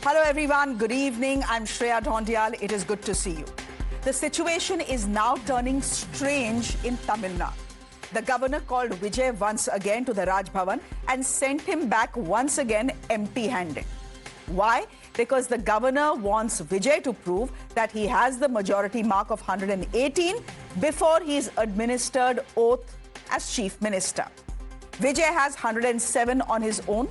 Hello everyone, good evening. I'm Shreya Dhoundial. It is good to see you. The situation is now turning strange in Tamil Nadu. The governor called Vijay once again to the Raj Bhavan and sent him back once again empty-handed. Why? Because the governor wants Vijay to prove that he has the majority mark of 118 before he is administered oath as chief minister. Vijay has 107 on his own,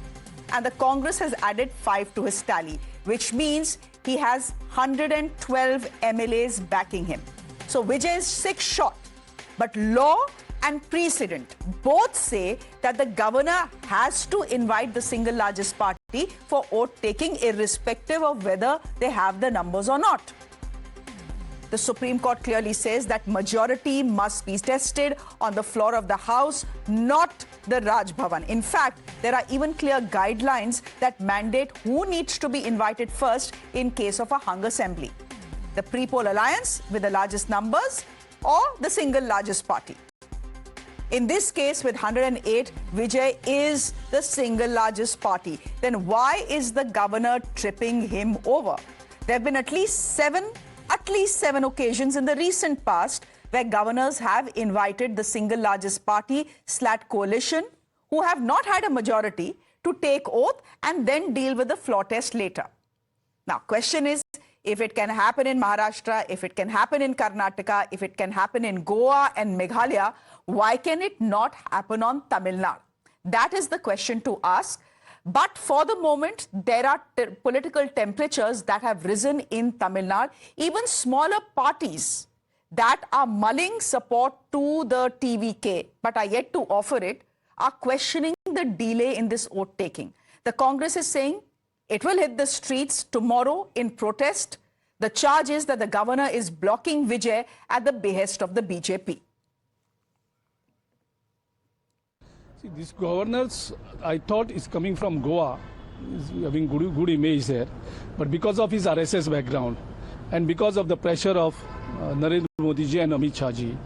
and the Congress has added 5 to his tally, which means he has 112 MLAs backing him. So Vijay is 6 short. But law and precedent both say that the governor has to invite the single largest party for vote taking, irrespective of whether they have the numbers or not. The Supreme Court clearly says that majority must be tested on the floor of the House, not the Raj Bhavan. In fact, there are even clear guidelines that mandate who needs to be invited first in case of a hung assembly. The pre-poll alliance with the largest numbers or the single largest party. In this case, with 108, Vijay is the single largest party. Then why is the governor tripping him over? There have been at least seven occasions in the recent past where governors have invited the single largest party / coalition who have not had a majority to take oath and then deal with the floor test later. Now, question is, if it can happen in Maharashtra, if it can happen in Karnataka, if it can happen in Goa and Meghalaya, why can it not happen on Tamil Nadu? That is the question to ask. But for the moment, there are political temperatures that have risen in Tamil Nadu. Even smaller parties that are mulling support to the TVK but are yet to offer it are questioning the delay in this vote taking. The Congress is saying it will hit the streets tomorrow in protest. The charge is that the governor is blocking Vijay at the behest of the BJP. See, this governors, I thought, is coming from Goa. He's having good image there. But because of his RSS background and because of the pressure of Narendra Modi ji and Amit Shah ji,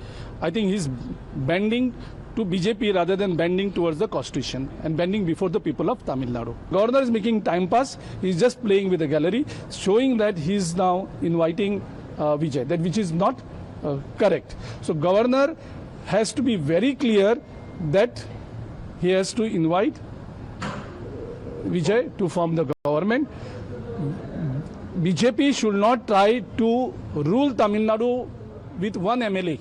I think he's bending to BJP rather than bending towards the constitution and bending before the people of Tamil Nadu. Governor is making time pass. He's just playing with the gallery, showing that he's now inviting Vijay, that which is not correct. So governor has to be very clear that he has to invite Vijay to form the government. BJP should not try to rule Tamil Nadu with one MLA.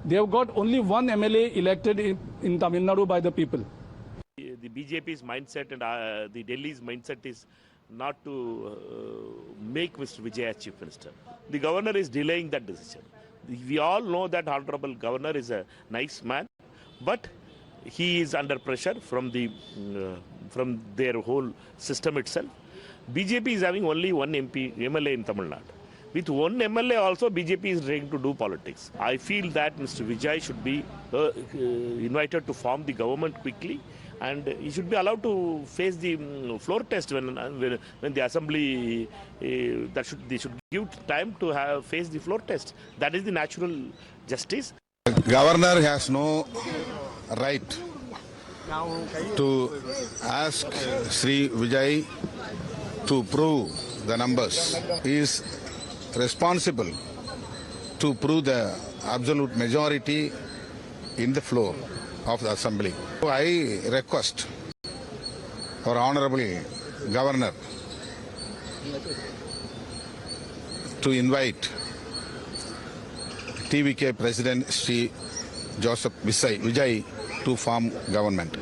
They have got only one MLA elected in Tamil Nadu by the people. The BJP's mindset and the Delhi's mindset is not to make Mr. Vijay as Chief Minister. The governor is delaying that decision. We all know that Honorable Governor is a nice man, but he is under pressure from their whole system itself. BJP is having only one MLA in Tamil Nadu. With one MLA also, BJP is trying to do politics. I feel that Mr. Vijay should be invited to form the government quickly, and he should be allowed to face the floor test when the assembly, they should give time to face the floor test. That is the natural justice. The governor has no right to ask Sri Vijay to prove the numbers. He is responsible to prove the absolute majority in the floor of the assembly. So I request our honorable governor to invite TVK President Sri Joseph Vijay to form government.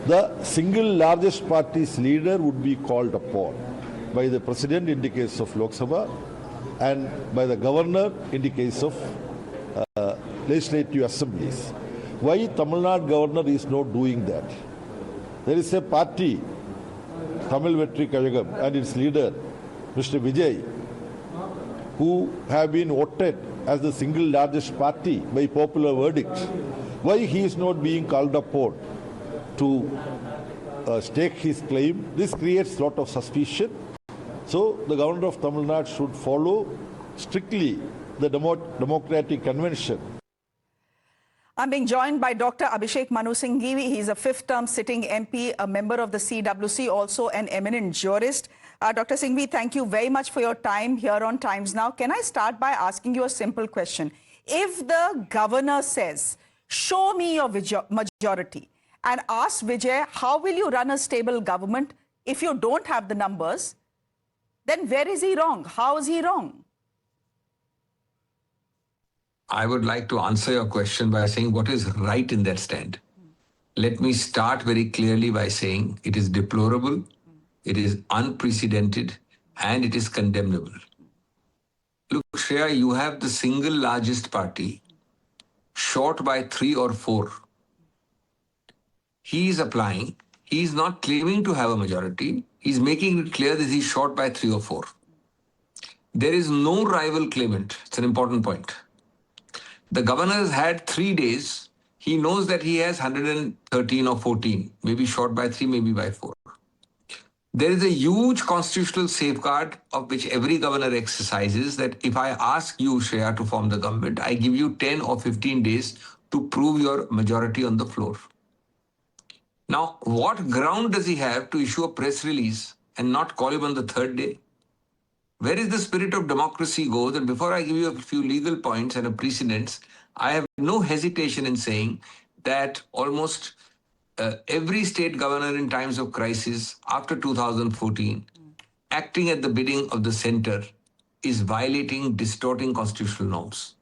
The single largest party's leader would be called upon by the president in the case of Lok Sabha and by the governor in the case of legislative assemblies. Why Tamil Nadu governor is not doing that? There is a party, Tamil Vetri Kazhagam, and its leader, Mr. Vijay, who have been voted as the single largest party by popular verdict. Why he is not being called upon to stake his claim? This creates a lot of suspicion. So the governor of Tamil Nadu should follow strictly the democratic convention. I'm being joined by Dr. Abhishek Manu Singhvi. He's a 5th-term sitting MP, a member of the CWC, also an eminent jurist. Dr. Singhvi, thank you very much for your time here on Times Now. Can I start by asking you a simple question? If the governor says, show me your majority, and ask Vijay, how will you run a stable government if you don't have the numbers, then where is he wrong? How is he wrong? I would like to answer your question by saying what is right in that stand. Let me start very clearly by saying it is deplorable, it is unprecedented, and it is condemnable. Look, Shreya, you have the single largest party, short by 3 or 4. He is applying, he is not claiming to have a majority, he is making it clear that he is short by 3 or 4. There is no rival claimant. It's an important point. The governor has had 3 days. He knows that he has 113 or 14, maybe short by 3, maybe by 4. There is a huge constitutional safeguard of which every governor exercises that if I ask you, Shreya, to form the government, I give you 10 or 15 days to prove your majority on the floor. Now, what ground does he have to issue a press release and not call him on the 3rd day? Where is the spirit of democracy goes? And before I give you a few legal points and a precedents, I have no hesitation in saying that almost every state governor in times of crisis after 2014, acting at the bidding of the center, is violating, distorting constitutional norms.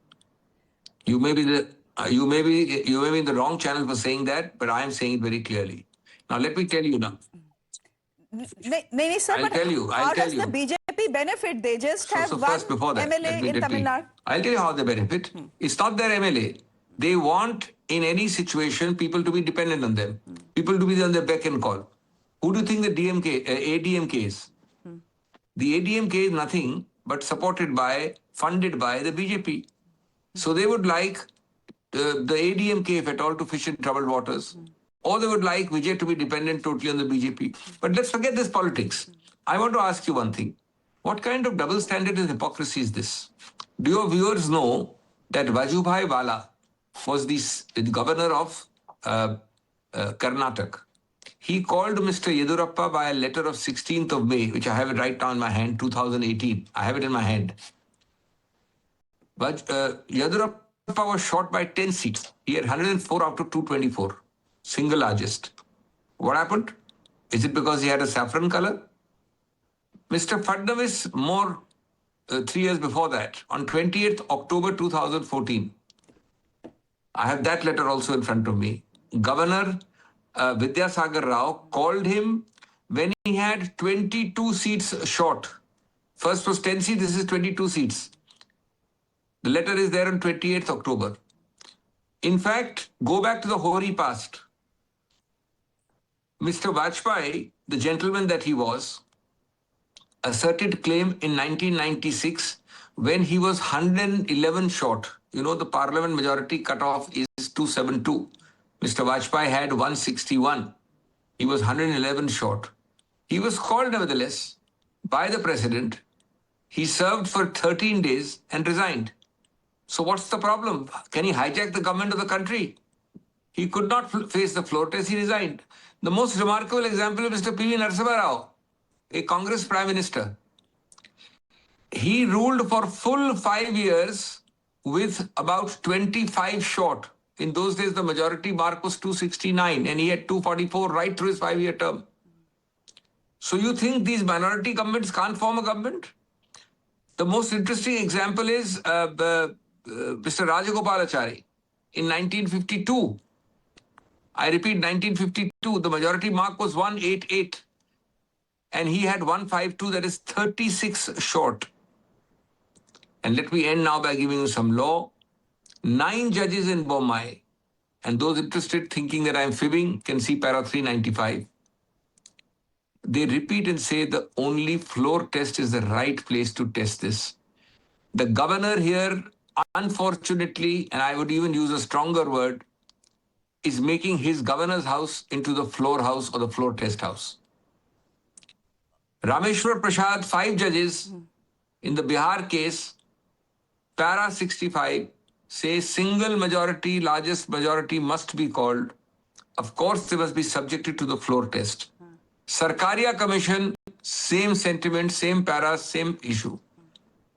You may be in the wrong channel for saying that, but I am saying it very clearly. Now let me tell you now. No, sir, I'll tell you. How does the BJP benefit? They just have one first, before that, MLA in Tamil Nadu. I'll tell you how they benefit. It's not their MLA. They want, in any situation, people to be dependent on them. People to be on their beck and call. Who do you think the ADMK is? The ADMK is nothing but funded by the BJP. So they would like the ADMK, if at all, to fish in troubled waters. Or they would like Vijay to be dependent totally on the BJP. But let's forget this politics. I want to ask you one thing. What kind of double standard and hypocrisy is this? Do your viewers know that Vajubhai Vala was the governor of Karnataka? He called Mr. Yedurappa by a letter of 16th of May, which I have it right now in my hand, 2018. I have it in my hand. But Yedurappa was short by 10 seats. He had 104 out of 224. Single largest. What happened? Is it because he had a saffron color? Mr. Fadnavis, 3 years before that, on 20th October 2014, I have that letter also in front of me. Governor Vidyasagar Rao called him when he had 22 seats short. First was 10 seats, this is 22 seats. The letter is there on 28th October. In fact, go back to the hoary past. Mr. Vajpayee, the gentleman that he was, asserted claim in 1996 when he was 111 short. You know, the parliament majority cutoff is 272. Mr. Vajpayee had 161. He was 111 short. He was called, nevertheless, by the president. He served for 13 days and resigned. So what's the problem? Can he hijack the government of the country? He could not face the floor test. He resigned. The most remarkable example is Mr. P.V. Narasimha Rao, a Congress Prime Minister. He ruled for full 5 years with about 25 short. In those days, the majority mark was 269 and he had 244 right through his 5-year term. So you think these minority governments can't form a government? The most interesting example is Mr. Rajagopalachari in 1952. I repeat, 1952, the majority mark was 188 and he had 152, that is 36 short. And let me end now by giving you some law. 9 judges in Bombay, and those interested thinking that I'm fibbing can see para 395. They repeat and say the only floor test is the right place to test this. The governor here, unfortunately, and I would even use a stronger word, is making his governor's house into the floor house or the floor test house. Rameshwar Prasad, 5 judges in the Bihar case, para 65, say single majority, largest majority must be called. Of course, they must be subjected to the floor test. Sarkaria Commission same sentiment, same para, same issue.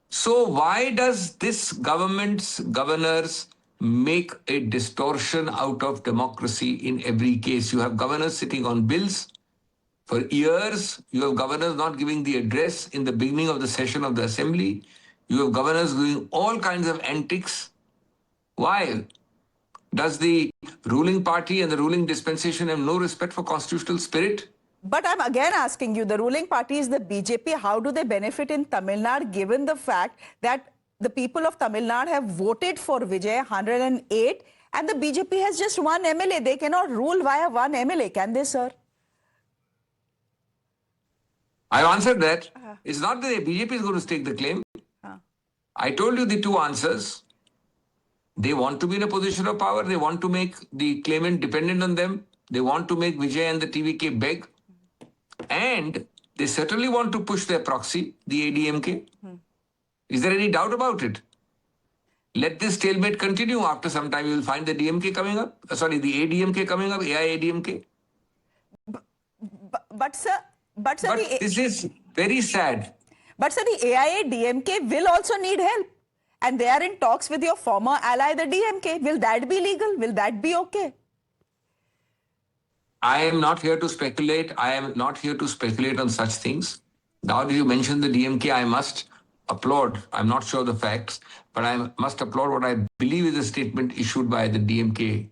So why does this government's governors make a distortion out of democracy in every case? You have governors sitting on bills. For years, you have governors not giving the address in the beginning of the session of the assembly. You have governors doing all kinds of antics. Why? Does the ruling party and the ruling dispensation have no respect for constitutional spirit? But I'm again asking you, the ruling party is the BJP. How do they benefit in Tamil Nadu, given the fact that the people of Tamil Nadu have voted for Vijay 108 and the BJP has just one MLA? They cannot rule via one MLA, can they, sir? I've answered that. It's not that the BJP is going to stake the claim. I told you the two answers. They want to be in a position of power. They want to make the claimant dependent on them. They want to make Vijay and the TVK beg. And they certainly want to push their proxy, the ADMK. Is there any doubt about it? Let this stalemate continue. After some time, you will find the DMK coming up. The ADMK coming up, AIADMK. But sir, this is very sad. But sir, the AIADMK will also need help. And they are in talks with your former ally, the DMK. Will that be legal? Will that be okay? I am not here to speculate. I am not here to speculate on such things. Now that you mentioned the DMK, I must applaud. I'm not sure the facts, but I must applaud what I believe is a statement issued by the DMK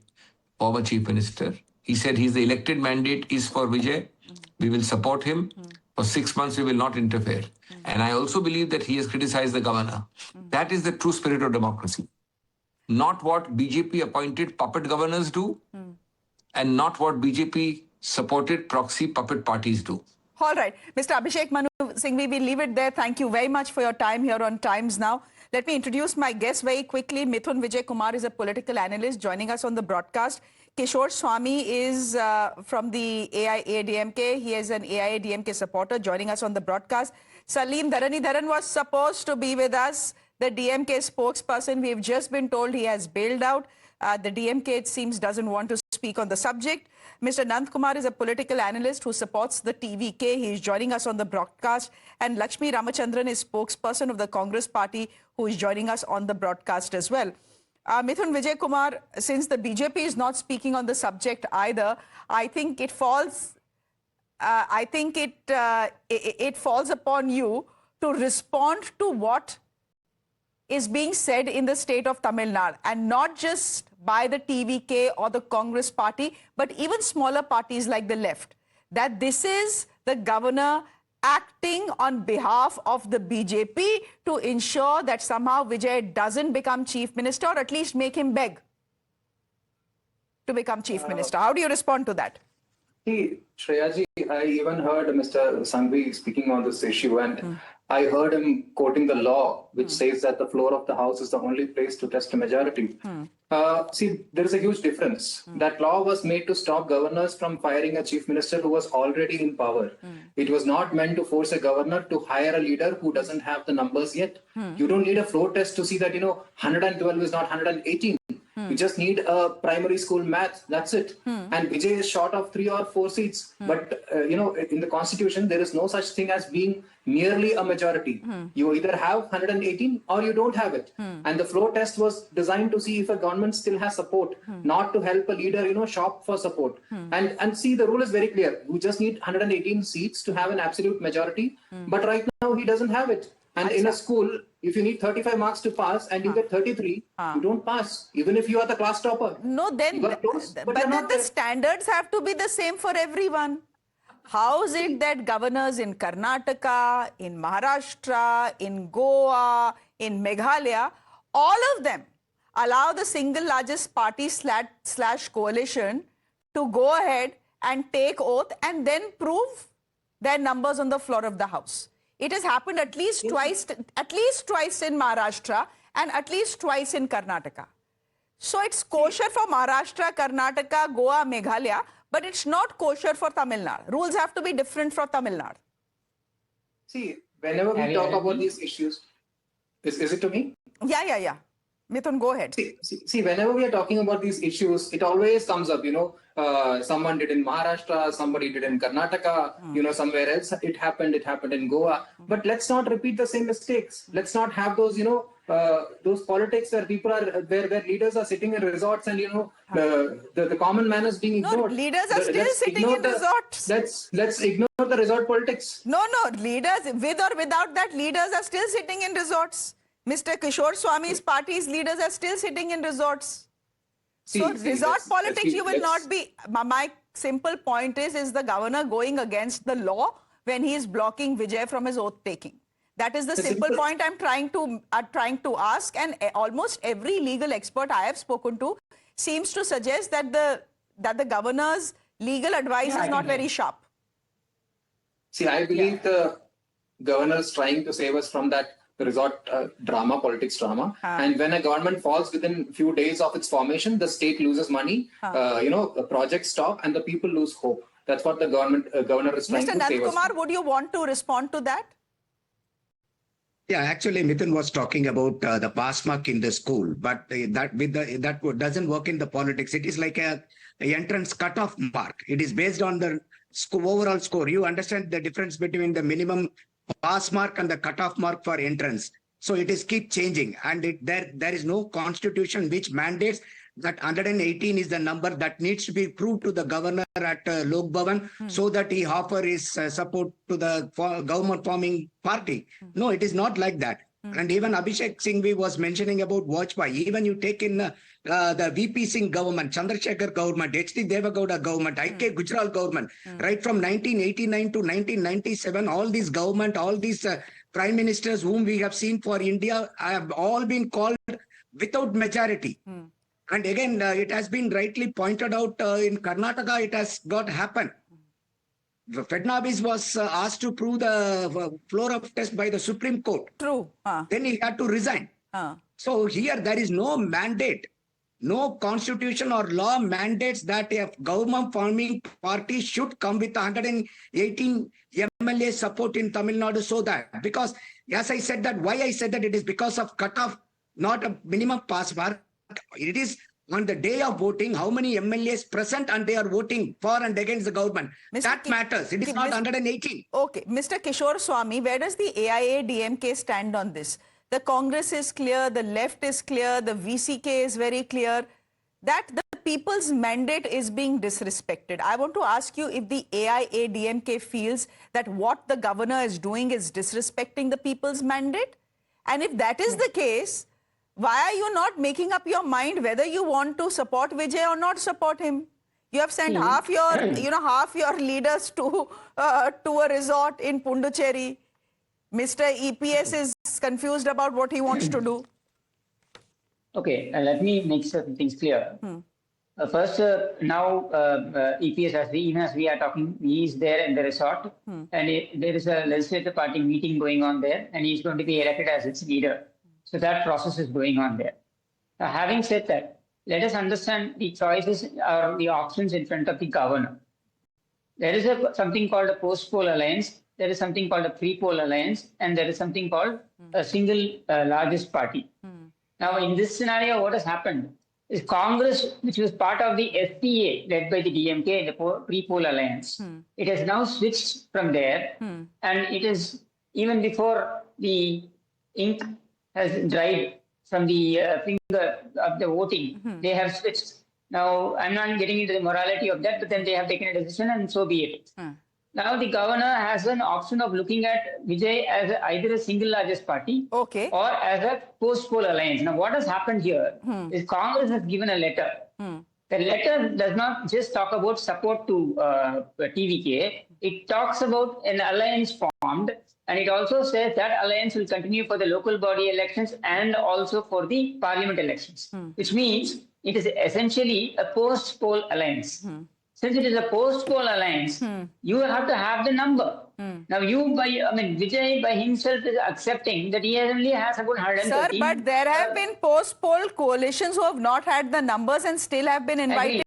former Chief Minister. He said the elected mandate is for Vijay. We will support him. For 6 months, we will not interfere. And I also believe that he has criticized the governor. That is the true spirit of democracy. Not what BJP appointed puppet governors do, and not what BJP supported proxy puppet parties do. All right. Mr. Abhishek, Manu, Singhvi, we leave it there. Thank you very much for your time here on Times Now. Let me introduce my guest very quickly. Mithun Vijay Kumar is a political analyst joining us on the broadcast. Kishore Swami is from the AIADMK. He is an AIADMK supporter joining us on the broadcast. Salim Dharanidharan was supposed to be with us, the DMK spokesperson. We've just been told he has bailed out. The DMK, it seems, doesn't want to speak on the subject. Mr. Nand Kumar is a political analyst who supports the TVK. He is joining us on the broadcast. And Lakshmi Ramachandran is spokesperson of the Congress party who is joining us on the broadcast as well. Mithun Vijay Kumar, since the BJP is not speaking on the subject either, I think it falls it falls upon you to respond to what is being said in the state of Tamil Nadu, and not just by the TVK or the Congress party, but even smaller parties like the left, that this is the governor acting on behalf of the BJP to ensure that somehow Vijay doesn't become chief minister, or at least make him beg to become chief minister. How do you respond to that? See, Shreya ji, I even heard Mr. Singhvi speaking on this issue, and I heard him quoting the law, which says that the floor of the House is the only place to test a majority. See, there is a huge difference. That law was made to stop governors from firing a chief minister who was already in power. It was not meant to force a governor to hire a leader who doesn't have the numbers yet. You don't need a floor test to see that, 112 is not 118. You just need a primary school math. That's it. And Vijay is short of 3 or 4 seats. But, in the constitution, there is no such thing as being nearly a majority. You either have 118 or you don't have it. And the floor test was designed to see if a government still has support, not to help a leader, shop for support. And see, the rule is very clear. You just need 118 seats to have an absolute majority. But right now, he doesn't have it. And in a school, if you need 35 marks to pass and you get 33, you don't pass, even if you are the class topper. No, then, but then the standards have to be the same for everyone. How is it that governors in Karnataka, in Maharashtra, in Goa, in Meghalaya, all of them allow the single largest party slash coalition to go ahead and take oath and then prove their numbers on the floor of the House? It has happened at least twice in Maharashtra and at least twice in Karnataka. So it's kosher for Maharashtra, Karnataka, Goa, Meghalaya, but it's not kosher for Tamil Nadu. Rules have to be different for Tamil Nadu. See, whenever we talk about these issues, is it to me? Yeah. Mithun, go ahead. See, whenever we are talking about these issues, it always comes up, someone did in Maharashtra, somebody did in Karnataka, somewhere else it happened in Goa. But let's not repeat the same mistakes. Let's not have those, those politics where people are, where leaders are sitting in resorts and, the common man is being ignored. No, leaders are still sitting in resorts. Let's ignore the resort politics. No, leaders, with or without that, leaders are still sitting in resorts. Mr. Kishore Swami's party's leaders are still sitting in resorts. Resort politics, you will not be. My simple point is the governor going against the law when he is blocking Vijay from his oath taking? That is the simple point I'm trying to ask, and almost every legal expert I have spoken to seems to suggest that the governor's legal advice is not very sharp. See, I believe the governor is trying to save us from that resort politics drama. And when a government falls within a few days of its formation, the state loses money, the projects stop and the people lose hope. That's what the governor is trying to save us. Mr. Nandakumar, would you want to respond to that? Yeah, actually, Mithun was talking about the pass mark in the school, but that doesn't work in the politics. It is like a entrance cutoff mark. It is based on the overall score. You understand the difference between the minimum pass mark and the cutoff mark for entrance. So it is keep changing, and there is no constitution which mandates that 118 is the number that needs to be proved to the governor at Lok Bhavan so that he offer his support to the government forming party. No, it is not like that. And even Abhishek Singhvi was mentioning about Vajpayee. Even you take in the VP Singh government, Chandrasekhar government, HD Devagowda government, IK Gujral government, right from 1989 to 1997, all these government, all these prime ministers whom we have seen for India have all been called without majority. And again, it has been rightly pointed out in Karnataka, it has got happened. Fadnavis was asked to prove the floor of test by the Supreme Court. True. Then he had to resign. So here there is no mandate, no constitution or law mandates that a government forming party should come with 118 MLA support in Tamil Nadu, so that, because as I said that, why I said that, it is because of cutoff, not a minimum pass mark. It is on the day of voting, how many MLAs present and they are voting for and against the government. That matters. It is not 118. Okay. Mr. Kishore Swami, where does the AIA-DMK stand on this? The Congress is clear, the left is clear, the VCK is very clear that the people's mandate is being disrespected. I want to ask you if the AIA-DMK feels that what the governor is doing is disrespecting the people's mandate. And if that is the case, why are you not making up your mind whether you want to support Vijay or not support him? You have sent half your leaders to a resort in Pondicherry. Mr. EPS is confused about what he wants to do. Okay, let me make certain things clear. First, now EPS, even as we are talking, he is there in the resort, and there is a legislative party meeting going on there, and he is going to be elected as its leader. So that process is going on there. Now, having said that, let us understand the choices or the options in front of the governor. There is something called a post-poll alliance, there is something called a pre-poll alliance, and there is something called a single largest party. Now, in this scenario, what has happened is Congress, which was part of the FPA led by the DMK in the pre-poll alliance, it has now switched from there, and it is, even before the ink has dried from the finger of the voting, they have switched. Now, I'm not getting into the morality of that, but then they have taken a decision and so be it. Now, the governor has an option of looking at Vijay as either a single largest party or as a post-poll alliance. Now, what has happened here is Congress has given a letter. The letter does not just talk about support to TVK. It talks about an alliance formed, and it also says that alliance will continue for the local body elections and also for the parliament elections, which means it is essentially a post-poll alliance. Since it is a post-poll alliance, you have to have the number. Now, Vijay by himself is accepting that he only has about 113. Sir, but there have been post-poll coalitions who have not had the numbers and still have been invited.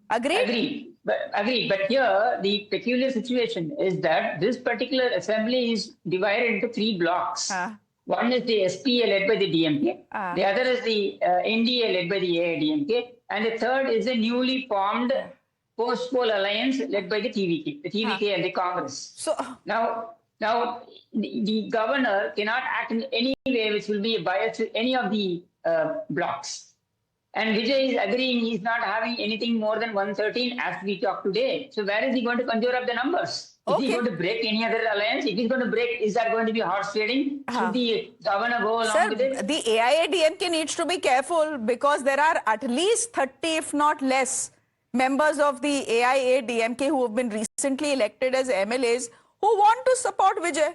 Agreed? Agreed. But here, the peculiar situation is that this particular assembly is divided into three blocks. One is the SPA led by the DMK. The other is the NDA led by the AIDMK. And the third is a newly formed post-poll alliance led by the TVK and the Congress. So, Now the governor cannot act in any way which will be biased to any of the blocks. And Vijay is agreeing he's not having anything more than 113 as we talk today. So where is he going to conjure up the numbers? Is he going to break any other alliance? If he's going to break, is that going to be horse trading? Should the governor go along with it? The AIADMK needs to be careful because there are at least 30, if not less, members of the AIADMK who have been recently elected as MLAs who want to support Vijay.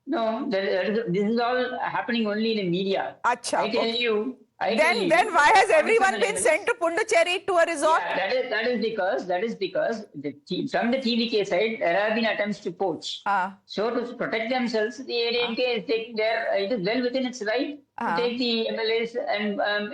No, this is all happening only in the media. Achha, I tell you. Then why has everyone been sent to Pondicherry to a resort? Yeah, that is because from the TVK side there have been attempts to poach. So to protect themselves, the AIADMK is taking it is well within its right to take the MLAs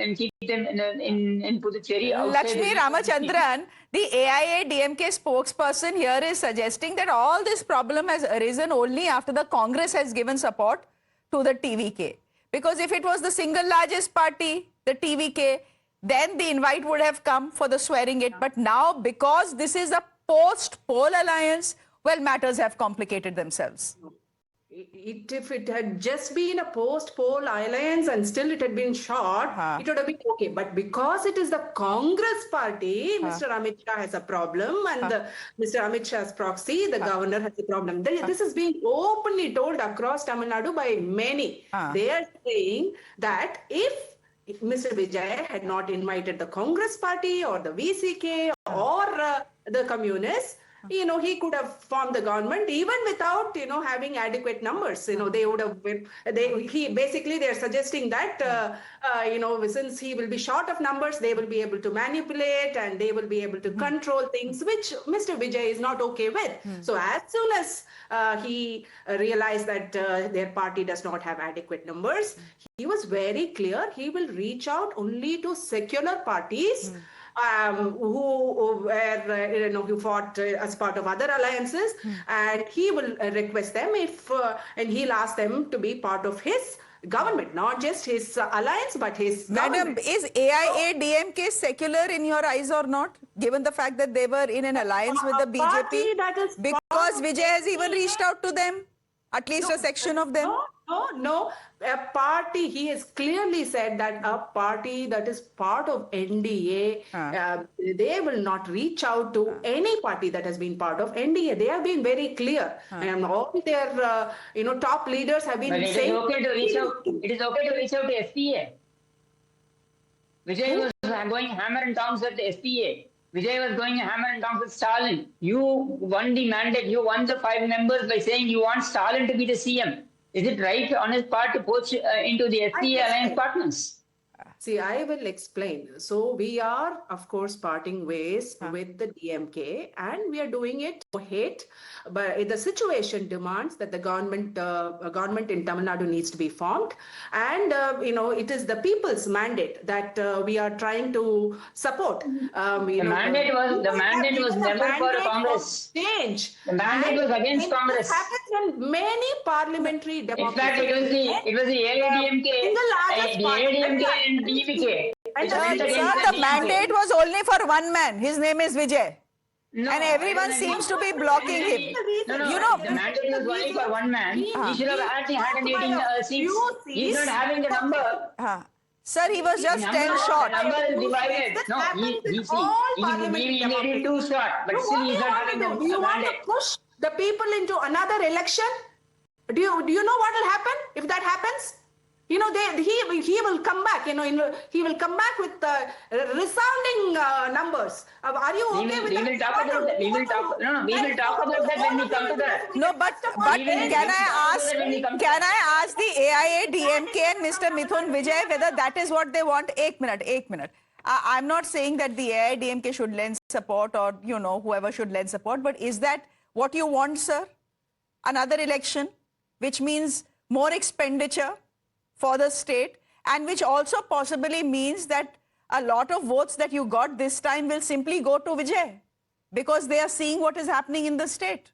and keep them in Puducherry. Lakshmi Ramachandran, the AIADMK spokesperson here is suggesting that all this problem has arisen only after the Congress has given support to the TVK. Because if it was the single largest party, the TVK, then the invite would have come for the swearing it. But now, because this is a post-poll alliance, well, matters have complicated themselves. If it had just been a post-poll alliance and still it had been short, it would have been okay. But because it is the Congress party, Mr. Amit Shah has a problem, and Mr. Amit Shah's proxy, the governor, has a problem. This is being openly told across Tamil Nadu by many. They are saying that if Mr. Vijay had not invited the Congress party or the VCK or the communists, he could have formed the government even without, having adequate numbers. They would have been, they're suggesting that, since he will be short of numbers, they will be able to manipulate and they will be able to control things, which Mr. Vijay is not okay with. So as soon as he realized that their party does not have adequate numbers, he was very clear he will reach out only to secular parties who fought as part of other alliances, and he will request them and he'll ask them to be part of his government, not just his alliance, but his Madam, government. is AIADMK secular in your eyes or not, given the fact that they were in an alliance with the BJP? Because Vijay has even reached out to them, at least a section of them. No. A party, he has clearly said that a party that is part of NDA, they will not reach out to any party that has been part of NDA. They have been very clear. And all their, top leaders have been saying... It is okay to reach out to SPA. Vijay was going hammer and tongs at the SPA. Vijay was going hammer and tongs with Stalin. You won the mandate. You won the 5 members by saying you want Stalin to be the CM. Is it right on his part to poach into the SPA alliance partners? See, I will explain. So we are, of course, parting ways with the DMK, and we are doing it for hate. But the situation demands that the government in Tamil Nadu needs to be formed, and it is the people's mandate that we are trying to support. The mandate was never for Congress. Change. The mandate was against Congress. This happens in many parliamentary democracies. In fact, it was the AIADMK and DVK. The mandate was only for one man. His name is Vijay. No, and everyone seems to be blocking him. No, the mandate was only for one man. He should have had the 118 seats. He's not having the number. Sir, he was just 10 short. The number is divided. No, he made it 2 short, but still he's not having the mandate. Do you want to push the people into another election? Do you know what will happen if that happens? He will come back. He will come back with resounding numbers. Are you okay with that? We will talk about that. We will talk that when we come to that. No, but can I ask the AIADMK and Mr. Mithun Vijay whether that is what they want? 1 minute. I'm not saying that the AIADMK should lend support or whoever should lend support, but is that what you want, sir? Another election, which means more expenditure for the state, and which also possibly means that a lot of votes that you got this time will simply go to Vijay because they are seeing what is happening in the state.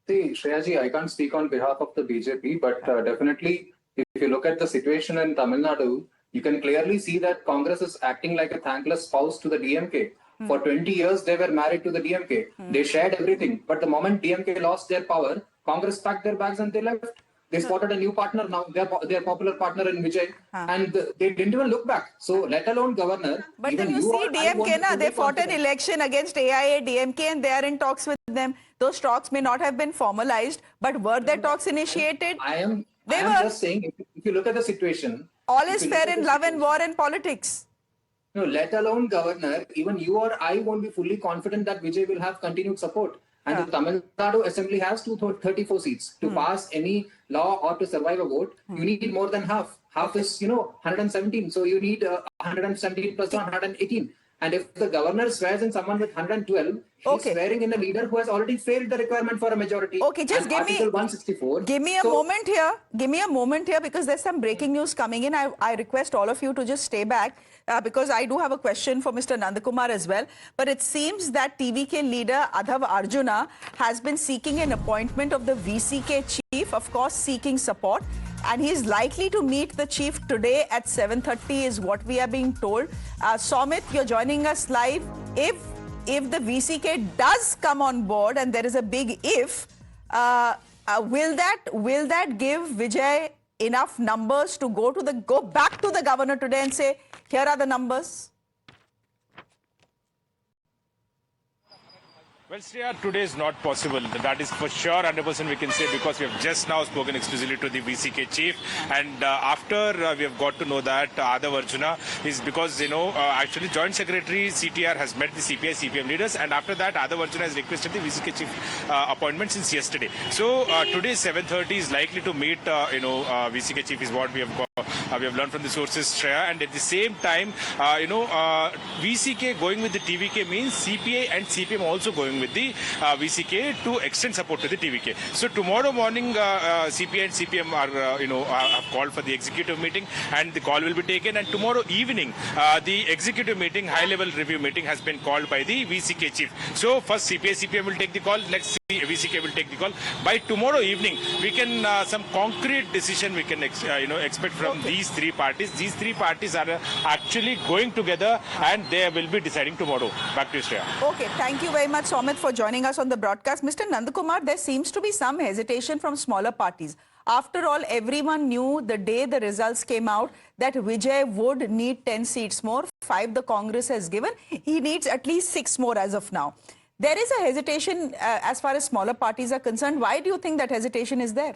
See, Shreya ji, I can't speak on behalf of the BJP, but definitely if you look at the situation in Tamil Nadu, you can clearly see that Congress is acting like a thankless spouse to the DMK. For 20 years, they were married to the DMK. They shared everything. But the moment DMK lost their power, Congress packed their bags and they left. They spotted a new partner now, their popular partner in Vijay, and they didn't even look back. So, let alone governor. But then you see DMK, they fought an election against AIA, DMK, and they are in talks with them. Those talks may not have been formalized, but were their talks initiated? I am just saying, if you look at the situation, all is fair in love and war and politics. No, let alone governor, even you or I won't be fully confident that Vijay will have continued support. And the Tamil Nadu Assembly has 234 seats. To pass any law or to survive a vote, you need more than half. Half is, 117. So you need 117 plus 118. And if the governor swears in someone with 112, he's swearing in a leader who has already failed the requirement for a majority. Okay, just give me 164. Give me a moment here. Give me a moment here because there's some breaking news coming in. I request all of you to just stay back because I do have a question for Mr. Nandakumar as well. But it seems that TVK leader Adhav Arjuna has been seeking an appointment of the VCK chief, of course seeking support. And he's likely to meet the chief today at 7:30 is what we are being told. Somit, you're joining us live. If the VCK does come on board, and there is a big if, will that give Vijay enough numbers to go back to the governor today and say, here are the numbers? Well, Shreya, today is not possible. That is for sure 100% we can say because we have just now spoken exclusively to the VCK chief. And after we have got to know that Adhav Arjuna is because, actually Joint Secretary CTR has met the CPI-CPM leaders. And after that, Adhav Arjuna has requested the VCK chief appointment since yesterday. So today 7:30 is likely to meet, VCK chief is what we have got. We have learned from the sources, Shreya. And at the same time, VCK going with the TVK means CPI and CPM also going with the VCK to extend support to the TVK. So tomorrow morning, CPI and CPM are, have called for the executive meeting and the call will be taken. And tomorrow evening, the executive meeting, high-level review meeting has been called by the VCK chief. So first CPI, CPM will take the call. Next VCK will take the call. By tomorrow evening, we can some concrete decision we can expect from these three parties. These three parties are actually going together and they will be deciding tomorrow. Back to you, Shreya. Okay, thank you very much, Somit, for joining us on the broadcast. Mr. Nandakumar, there seems to be some hesitation from smaller parties. After all, everyone knew the day the results came out that Vijay would need 10 seats more. 5 the Congress has given. He needs at least 6 more as of now. There is a hesitation as far as smaller parties are concerned. Why do you think that hesitation is there?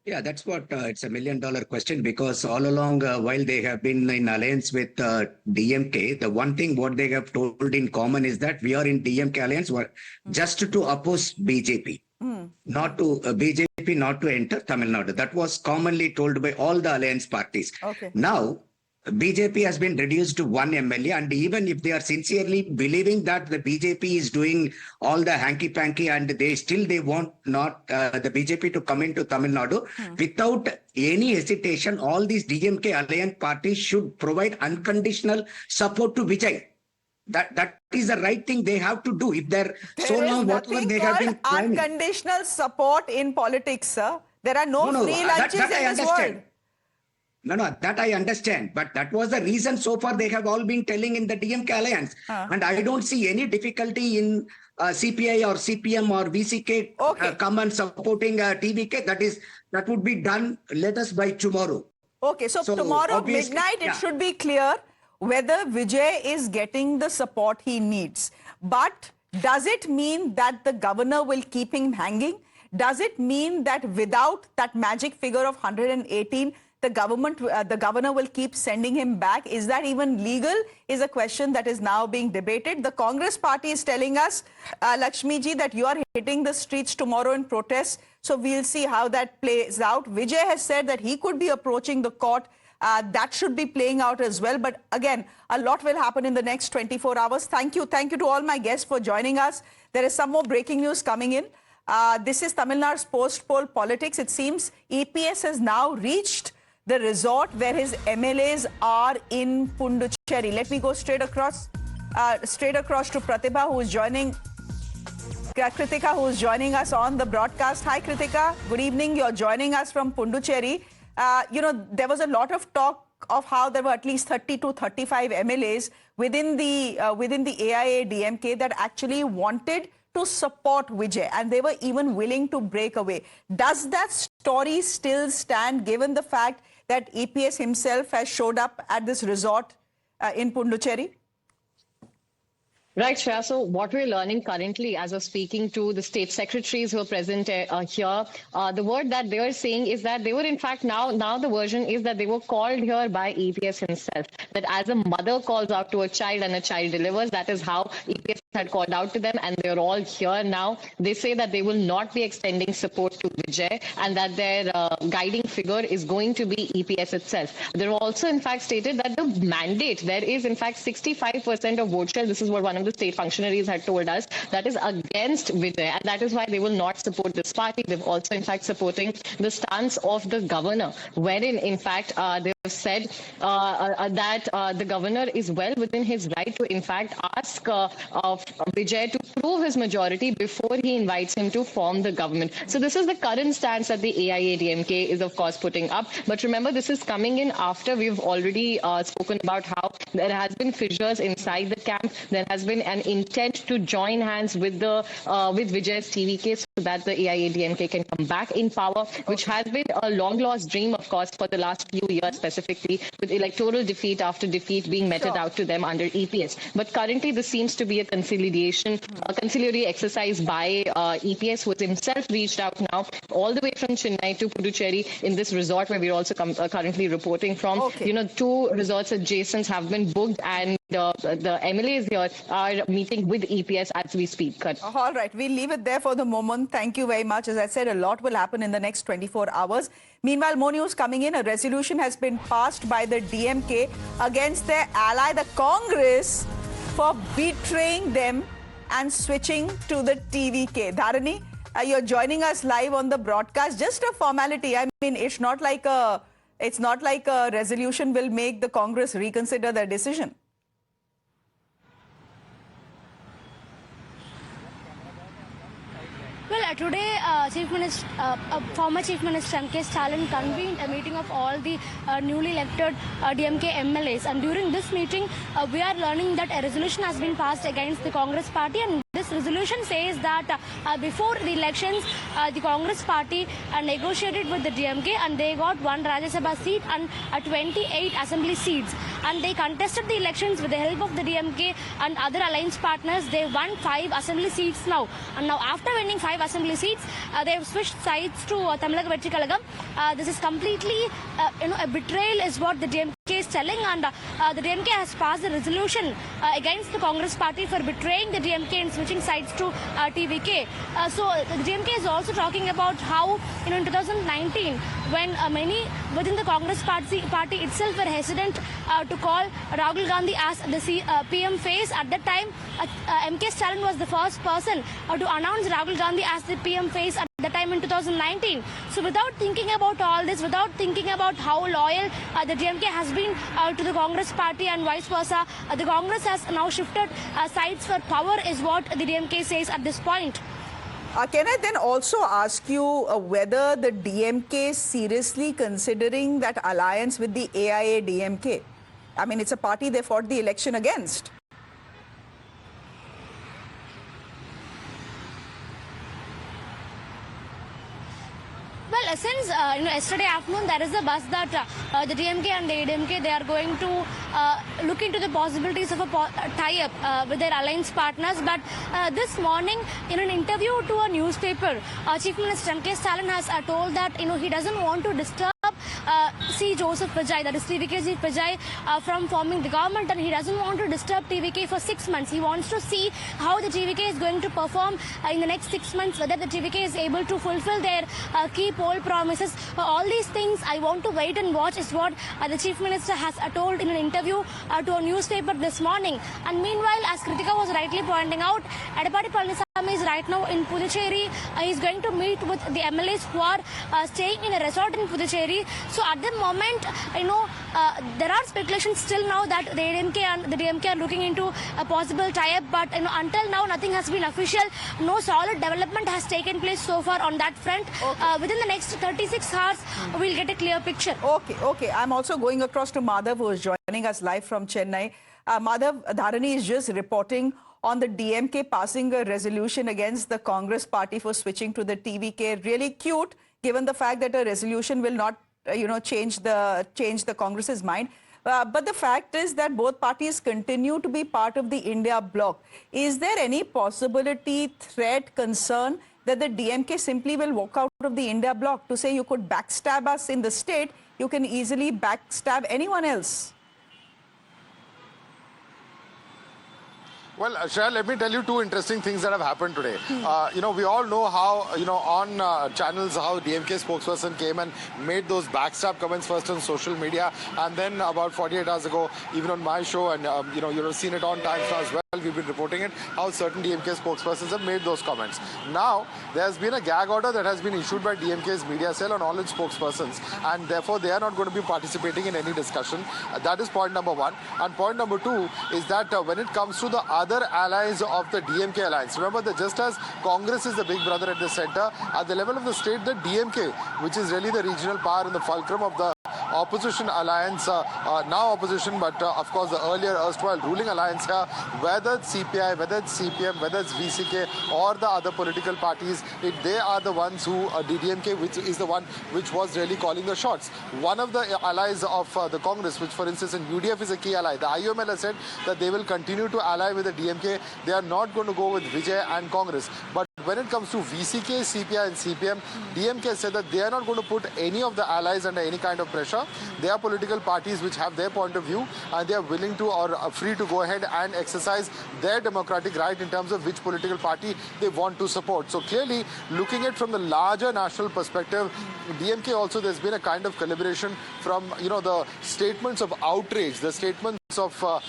Yeah, that's what it's $1 million question because all along while they have been in alliance with DMK, the one thing what they have told in common is that we are in DMK alliance just to oppose BJP, not to BJP, not to enter Tamil Nadu. That was commonly told by all the alliance parties. Okay. Now, BJP has been reduced to 1 MLA, and even if they are sincerely believing that the BJP is doing all the hanky-panky and they want not the BJP to come into Tamil Nadu, without any hesitation, all these DMK alliance parties should provide unconditional support to Vijay. That is the right thing they have to do. If they're so long, whatever they have been planning. Unconditional support in politics, sir. There are no free lunches in this world. No, that I understand. But that was the reason so far they have all been telling in the DMK alliance. And I don't see any difficulty in CPI or CPM or VCK come and supporting TVK. That would be done, let us by tomorrow. Okay, so tomorrow midnight it should be clear whether Vijay is getting the support he needs. But does it mean that the governor will keep him hanging? Does it mean that without that magic figure of 118, the governor will keep sending him back? Is that even legal? Is a question that is now being debated. The Congress party is telling us, Lakshmi ji, that you are hitting the streets tomorrow in protest. So we'll see how that plays out. Vijay has said that he could be approaching the court. That should be playing out as well. But again, a lot will happen in the next 24 hours. Thank you. Thank you to all my guests for joining us. There is some more breaking news coming in. This is Tamil Nadu's post-poll politics. It seems EPS has now reached the resort where his MLAs are in Pondicherry. Let me go straight across to Pratibha, who is joining, Kritika, who is joining us on the broadcast. Hi, Kritika. Good evening. You're joining us from Pondicherry. There was a lot of talk of how there were at least 30 to 35 MLAs within the AIA-DMK that actually wanted to support Vijay, and they were even willing to break away. Does that story still stand, given the fact that EPS himself has showed up at this resort in Pondicherry? Right, Shreya. So what we're learning currently as of speaking to the state secretaries who are present here, the word that they are saying is that they were in fact now the version is that they were called here by EPS himself. That as a mother calls out to a child and a child delivers, that is how EPS had called out to them, and they're all here now. They say that they will not be extending support to Vijay and that their guiding figure is going to be EPS itself. They've also in fact stated that the mandate, there is in fact 65% of vote share. This is what one of the state functionaries had told us, that is against Vijay, and that is why they will not support this party. They've also in fact supporting the stance of the governor, wherein in fact they have said that the governor is well within his right to in fact ask Vijay to prove his majority before he invites him to form the government. So this is the current stance that the AIA-DMK is of course putting up. But remember, this is coming in after we've already spoken about how there has been fissures inside the camp. There has been an intent to join hands with Vijay's TVK so that the AIA-DMK can come back in power, which has been a long-lost dream, of course, for the last few years, specifically with electoral defeat after defeat being meted out to them under EPS. But currently, this seems to be a conciliatory exercise by EPS, who has himself reached out now all the way from Chennai to Puducherry in this resort where we're also currently reporting from. Okay. 2 resorts adjacent have been booked, and the MLAs here are meeting with EPS as we speak. All right, we'll leave it there for the moment. Thank you very much. As I said, a lot will happen in the next 24 hours. Meanwhile, more news coming in. A resolution has been passed by the DMK against their ally, the Congress, for betraying them and switching to the TVK. Dharani, you're joining us live on the broadcast. Just a formality. I mean, it's not like a resolution will make the Congress reconsider their decision. Well, today, former Chief Minister M.K. Stalin convened a meeting of all the newly elected DMK MLAs. And during this meeting, we are learning that a resolution has been passed against the Congress party. And this resolution says that before the elections, the Congress party negotiated with the DMK and they got 1 Rajya Sabha seat and 28 assembly seats. And they contested the elections with the help of the DMK and other alliance partners. They won 5 assembly seats now. And now after winning 5 assembly seats, they have switched sides to Tamil Nadu. This is completely, a betrayal is what the DMK is telling, and the DMK has passed a resolution against the Congress party for betraying the DMK and switching sides to TVK. So the DMK is also talking about how, in 2019, when many within the Congress party itself were hesitant to call Rahul Gandhi as the PM face. At that time, M.K. Stalin was the first person to announce Rahul Gandhi as the PM face at the time in 2019. So without thinking about all this, without thinking about how loyal the DMK has been to the Congress party and vice versa, the Congress has now shifted sides for power is what the DMK says at this point. Can I then also ask you whether the DMK is seriously considering that alliance with the AIA-DMK? I mean, it's a party they fought the election against. Well, since yesterday afternoon, there is a buzz that the DMK and the ADMK, they are going to look into the possibilities of a tie-up with their alliance partners. But this morning, in an interview to a newspaper, Chief Minister M.K. Stalin has told that he doesn't want to disturb C. Joseph Vijay, that is TVK's Vijay, from forming the government, and he doesn't want to disturb TVK for 6 months. He wants to see how the TVK is going to perform in the next 6 months, whether the TVK is able to fulfill their key poll promises. All these things I want to wait and watch is what the Chief Minister has told in an interview to a newspaper this morning. And meanwhile, as Kritika was rightly pointing out, Edapadi Palaniswamy is right now in Puducherry. He's going to meet with the MLAs who are staying in a resort in Puducherry. So at the moment, there are speculations still now that the DMK are looking into a possible tie-up. But until now, nothing has been official. No solid development has taken place so far on that front. Okay. Within the next 36 hours, we'll get a clear picture. Okay. I'm also going across to Madhav, who is joining us live from Chennai. Madhav, Dharani is just reporting on the DMK passing a resolution against the Congress party for switching to the TVK. Really cute, given the fact that a resolution will not, change the Congress's mind. But the fact is that both parties continue to be part of the India bloc. Is there any possibility, threat, concern that the DMK simply will walk out of the India bloc to say you could backstab us in the state, you can easily backstab anyone else? Well, Shreya, let me tell you two interesting things that have happened today. We all know how, on channels, how DMK spokesperson came and made those backstab comments first on social media. And then about 48 hours ago, even on my show, and, you've seen it on Times Now as well, we've been reporting it, how certain DMK spokespersons have made those comments. Now, there has been a gag order that has been issued by DMK's media cell on all its spokespersons. And therefore, they are not going to be participating in any discussion. That is point number one. And point number two is that when it comes to the other allies of the DMK alliance, remember that just as Congress is the big brother at the center, at the level of the state, the DMK, which is really the regional power and the fulcrum of the opposition alliance, now opposition, but of course the earlier erstwhile ruling alliance here, whether it's CPI, whether it's CPM, whether it's VCK or the other political parties, they are the ones who, DMK, which is the one which was really calling the shots. One of the allies of the Congress, which for instance in UDF is a key ally, the IUML has said that they will continue to ally with the DMK. They are not going to go with Vijay and Congress. But when it comes to VCK, CPI and CPM, DMK said that they are not going to put any of the allies under any kind of pressure. They are political parties which have their point of view and they are willing to or are free to go ahead and exercise their democratic right in terms of which political party they want to support. So clearly, looking at from the larger national perspective, DMK also, there's been a kind of collaboration from, the statements of outrage, the statements of,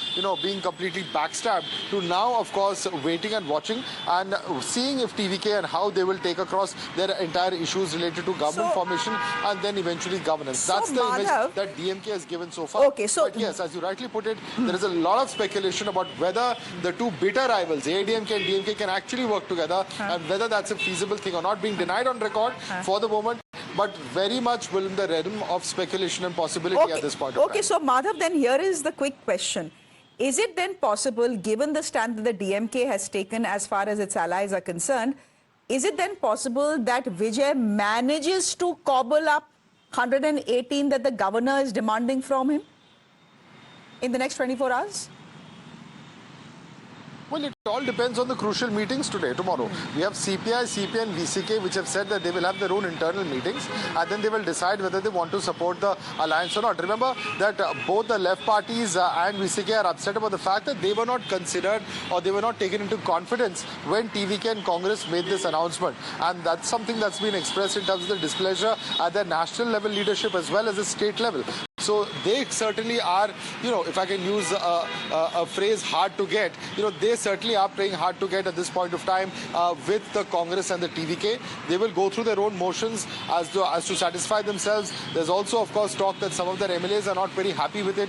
being completely backstabbed to now, of course, waiting and watching and seeing if TVK and how they will take across their entire issues related to government formation and then eventually governance. That's the image that DMK has given so far. Okay, so but yes, as you rightly put it, there is a lot of speculation about whether the two bitter rivals, ADMK and DMK, can actually work together and whether that's a feasible thing or not, being denied on record for the moment, but very much will in the realm of speculation and possibility at this point of time. Okay, so Madhav, then here is the quick question. Is it then possible, given the stand that the DMK has taken as far as its allies are concerned, is it then possible that Vijay manages to cobble up 118 that the governor is demanding from him in the next 24 hours? Well, it all depends on the crucial meetings tomorrow. We have CPI, CP and VCK which have said that they will have their own internal meetings and then they will decide whether they want to support the alliance or not. Remember that both the left parties and VCK are upset about the fact that they were not considered or they were not taken into confidence when TVK and Congress made this announcement. And that's something that's been expressed in terms of the displeasure at the national level leadership as well as the state level. So they certainly are, if I can use a phrase, hard to get, they certainly are playing hard to get at this point of time with the Congress and the TVK. They will go through their own motions as to satisfy themselves. There's also, of course, talk that some of their MLAs are not very happy with it,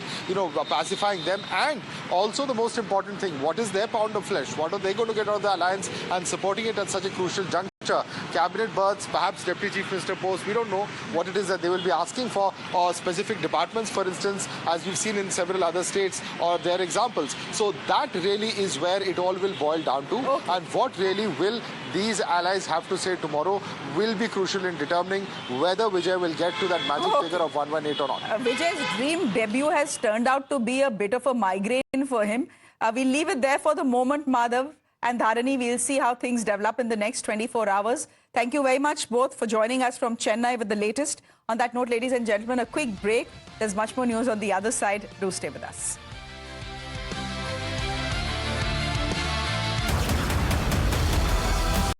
pacifying them. And also the most important thing, what is their pound of flesh? What are they going to get out of the alliance and supporting it at such a crucial juncture? Cabinet berths, perhaps Deputy Chief Minister posts, we don't know what it is that they will be asking for, or specific departments, for instance, as we've seen in several other states, or their examples. So that really is where it all will boil down to. And what really will these allies have to say tomorrow will be crucial in determining whether Vijay will get to that magic figure of 118 or not. Vijay's dream debut has turned out to be a bit of a migraine for him. We'll leave it there for the moment, Madhav and Dharani. We'll see how things develop in the next 24 hours. Thank you very much both for joining us from Chennai with the latest. On that note, ladies and gentlemen, a quick break. There's much more news on the other side. Do stay with us.